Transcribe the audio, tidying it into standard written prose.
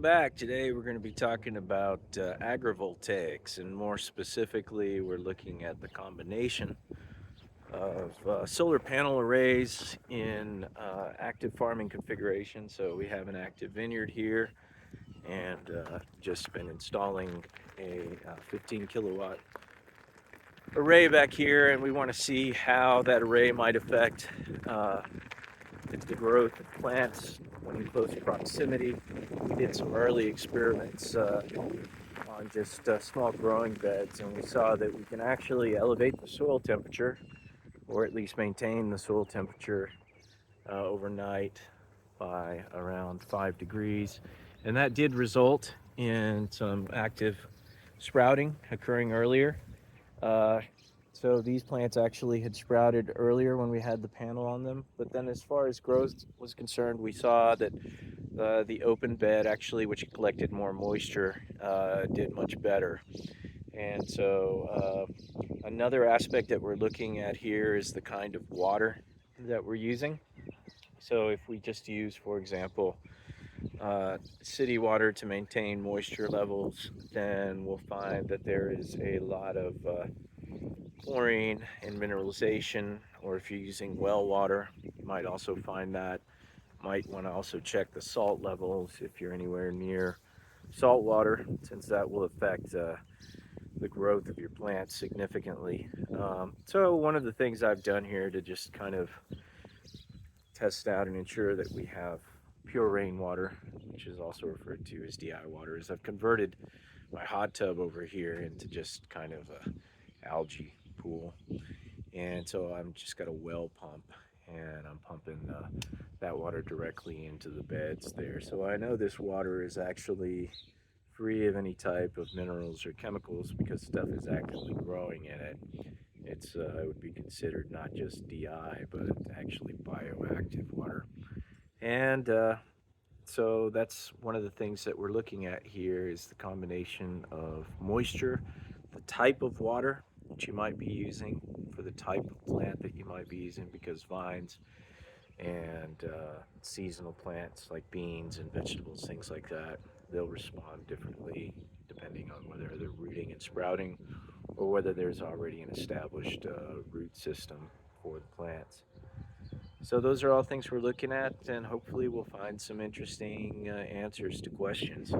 back. Today we're going to be talking about agrivoltaics, and more specifically, we're looking at the combination of solar panel arrays in active farming configuration. So we have an active vineyard here, and just been installing a 15 kilowatt array back here, and we want to see how that array might affect the growth of plants when in close proximity. We did some early experiments on just small growing beds, and we saw that we can actually elevate the soil temperature, or at least maintain the soil temperature overnight by around 5 degrees. And that did result in some active sprouting occurring earlier. Uh, so these plants actually had sprouted earlier when we had the panel on them. But then as far as growth was concerned, we saw that the open bed actually, which collected more moisture, did much better. And so another aspect that we're looking at here is the kind of water that we're using. So if we just use, for example, city water to maintain moisture levels, then we'll find that there is a lot of chlorine and mineralization. Or if you're using well water, you might also find that. Might want to also check the salt levels if you're anywhere near salt water, since that will affect the growth of your plants significantly. So one of the things I've done here to just kind of test out and ensure that we have pure rainwater, which is also referred to as DI water, is I've converted my hot tub over here into just kind of a algae pool. And so I'm just got a well pump, and I'm pumping that water directly into the beds there. So I know this water is actually free of any type of minerals or chemicals because stuff is actively growing in it. It would be considered not just DI, but actually bioactive water. And so that's one of the things that we're looking at here is the combination of moisture, the type of water that you might be using for the type of plant that you might be using, because vines and seasonal plants like beans and vegetables, things like that, they'll respond differently depending on whether they're rooting and sprouting or whether there's already an established root system for the plants. So those are all things we're looking at, and hopefully we'll find some interesting answers to questions.